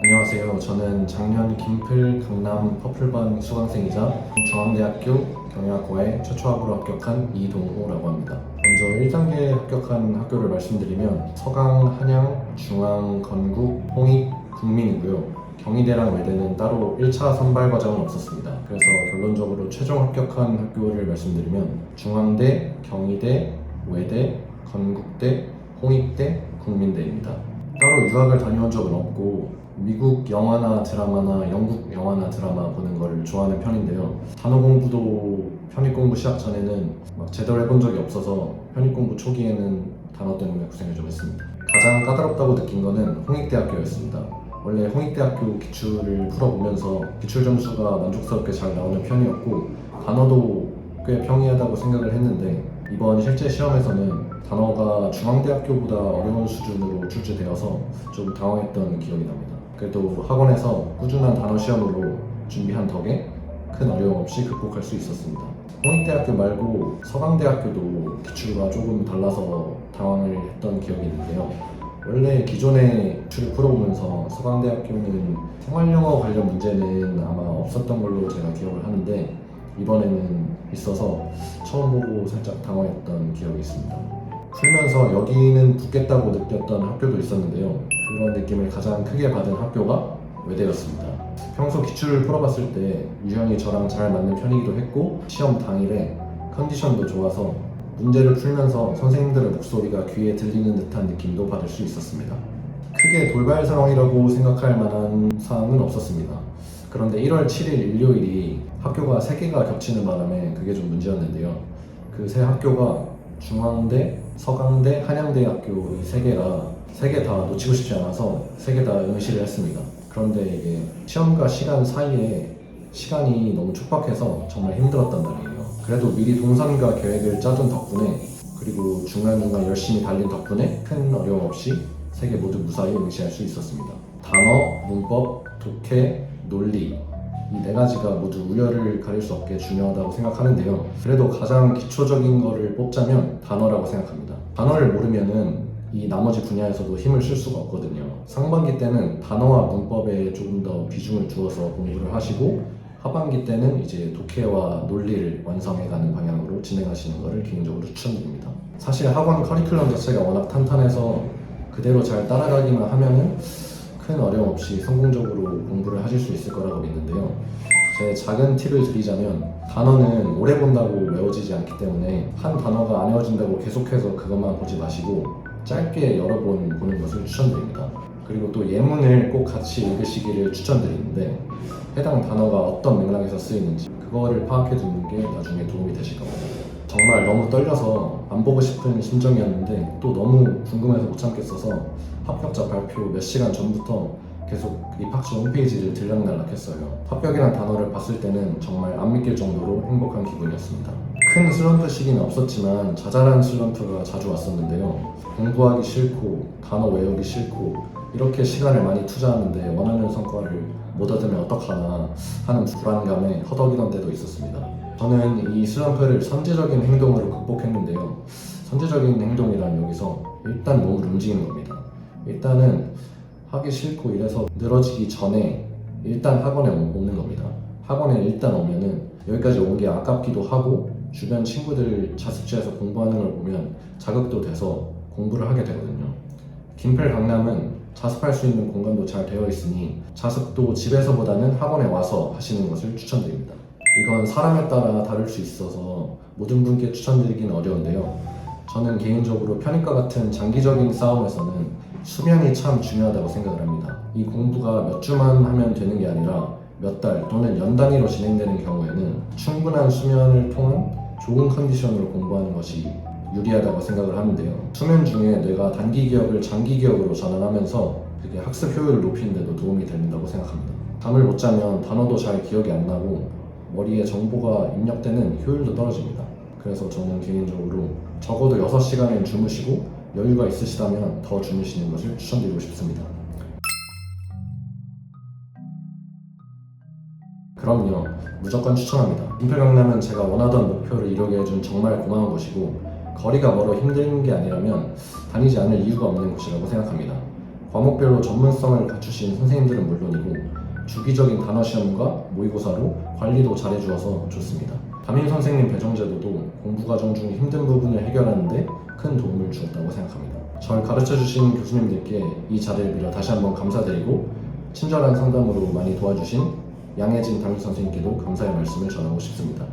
안녕하세요. 저는 작년 김플 강남 퍼플반 수강생이자 중앙대학교 경영학과에 최초학으로 합격한 이동호라고 합니다. 먼저 1단계 합격한 학교를 말씀드리면 서강, 한양, 중앙, 건국, 홍익, 국민이고요. 경희대랑 외대는 따로 1차 선발 과정은 없었습니다. 그래서 결론적으로 최종 합격한 학교를 말씀드리면 중앙대, 경희대, 외대, 건국대, 홍익대, 국민대입니다. 따로 유학을 다녀온 적은 없고 미국 영화나 드라마나 영국 영화나 드라마 보는 거를 좋아하는 편인데요. 단어 공부도 편입 공부 시작 전에는 막 제대로 해본 적이 없어서 편입 공부 초기에는 단어 때문에 고생을 좀 했습니다. 가장 까다롭다고 느낀 거는 홍익대학교였습니다. 원래 홍익대학교 기출을 풀어보면서 기출 점수가 만족스럽게 잘 나오는 편이었고 단어도 꽤 평이하다고 생각을 했는데 이번 실제 시험에서는 단어가 중앙대학교보다 어려운 수준으로 출제되어서 좀 당황했던 기억이 납니다. 그래도 학원에서 꾸준한 단어 시험으로 준비한 덕에 큰 어려움 없이 극복할 수 있었습니다. 홍익대학교 말고 서강대학교도 기출과 조금 달라서 당황을 했던 기억이 있는데요. 원래 기존에 기출을 풀어보면서 서강대학교는 생활영어 관련 문제는 아마 없었던 걸로 제가 기억을 하는데 이번에는 있어서 처음 보고 살짝 당황했던 기억이 있습니다. 풀면서 여기는 붙겠다고 느꼈던 학교도 있었는데요. 그런 느낌을 가장 크게 받은 학교가 외대였습니다. 평소 기출을 풀어봤을 때 유형이 저랑 잘 맞는 편이기도 했고 시험 당일에 컨디션도 좋아서 문제를 풀면서 선생님들의 목소리가 귀에 들리는 듯한 느낌도 받을 수 있었습니다. 크게 돌발 상황이라고 생각할 만한 사항은 없었습니다. 그런데 1월 7일 일요일이 학교가 3개가 겹치는 바람에 그게 좀 문제였는데요. 그 세 학교가 중앙대, 서강대, 한양대학교 이 3개 다 놓치고 싶지 않아서 3개 다 응시를 했습니다. 그런데 이게 시험과 시간 사이에 시간이 너무 촉박해서 정말 힘들었단 말이에요. 그래도 미리 동선과 계획을 짜둔 덕분에 그리고 중간중간 열심히 달린 덕분에 큰 어려움 없이 3개 모두 무사히 응시할 수 있었습니다. 단어, 문법, 독해, 논리 이 4가지가 모두 우열을 가릴 수 없게 중요하다고 생각하는데요. 그래도 가장 기초적인 거를 뽑자면 단어라고 생각합니다. 단어를 모르면은 이 나머지 분야에서도 힘을 쓸 수가 없거든요. 상반기 때는 단어와 문법에 조금 더 비중을 두어서 공부를 하시고 하반기 때는 이제 독해와 논리를 완성해가는 방향으로 진행하시는 것을 개인적으로 추천드립니다. 사실 학원 커리큘럼 자체가 워낙 탄탄해서 그대로 잘 따라가기만 하면은 큰 어려움 없이 성공적으로 공부를 하실 수 있을 거라고 믿는데요. 제 작은 팁을 드리자면 단어는 오래 본다고 외워지지 않기 때문에 한 단어가 안 외워진다고 계속해서 그것만 보지 마시고 짧게 여러 번 보는 것을 추천드립니다. 그리고 또 예문을 꼭 같이 읽으시기를 추천드리는데 해당 단어가 어떤 맥락에서 쓰이는지 그거를 파악해 두는 게 나중에 도움이 되실 겁니다. 정말 너무 떨려서 안 보고 싶은 심정이었는데 또 너무 궁금해서 못 참겠어서 합격자 발표 몇 시간 전부터 계속 입학처 홈페이지를 들락날락했어요. 합격이란 단어를 봤을 때는 정말 안 믿길 정도로 행복한 기분이었습니다. 큰 슬럼프 시기는 없었지만 자잘한 슬럼프가 자주 왔었는데요. 공부하기 싫고 단어 외우기 싫고 이렇게 시간을 많이 투자하는데 원하는 성과를 못 얻으면 어떡하나 하는 불안감에 허덕이던 때도 있었습니다. 저는 이 슬럼프를 선제적인 행동으로 극복했는데요. 선제적인 행동이란 여기서 일단 몸을 움직이는 겁니다. 일단은 하기 싫고 이래서 늘어지기 전에 일단 학원에 오는 겁니다. 학원에 일단 오면은 여기까지 온 게 아깝기도 하고 주변 친구들 자습실에서 공부하는 걸 보면 자극도 돼서 공부를 하게 되거든요. 김플 강남은 자습할 수 있는 공간도 잘 되어 있으니 자습도 집에서보다는 학원에 와서 하시는 것을 추천드립니다. 이건 사람에 따라 다를 수 있어서 모든 분께 추천드리기는 어려운데요. 저는 개인적으로 편입과 같은 장기적인 싸움에서는 수면이 참 중요하다고 생각을 합니다. 이 공부가 몇 주만 하면 되는 게 아니라 몇 달 또는 연 단위로 진행되는 경우에는 충분한 수면을 통한 좋은 컨디션으로 공부하는 것이 유리하다고 생각을 하는데요. 수면 중에 뇌가 단기 기억을 장기 기억으로 전환하면서 그게 학습 효율을 높이는 데도 도움이 된다고 생각합니다. 잠을 못 자면 단어도 잘 기억이 안 나고 머리에 정보가 입력되는 효율도 떨어집니다. 그래서 저는 개인적으로 적어도 6시간은 주무시고 여유가 있으시다면 더 주무시는 것을 추천드리고 싶습니다. 그럼요, 무조건 추천합니다. 김플 강남은 제가 원하던 목표를 이루게 해준 정말 고마운 곳이고 거리가 멀어 힘든 게 아니라면 다니지 않을 이유가 없는 곳이라고 생각합니다. 과목별로 전문성을 갖추신 선생님들은 물론이고 주기적인 단어 시험과 모의고사로 관리도 잘해주어서 좋습니다. 담임 선생님 배정 제도도 공부 과정 중 힘든 부분을 해결하는 데 큰 도움을 주었다고 생각합니다. 절 가르쳐주신 교수님들께 이 자리를 빌어 다시 한번 감사드리고 친절한 상담으로 많이 도와주신 양혜진 담임 선생님께도 감사의 말씀을 전하고 싶습니다.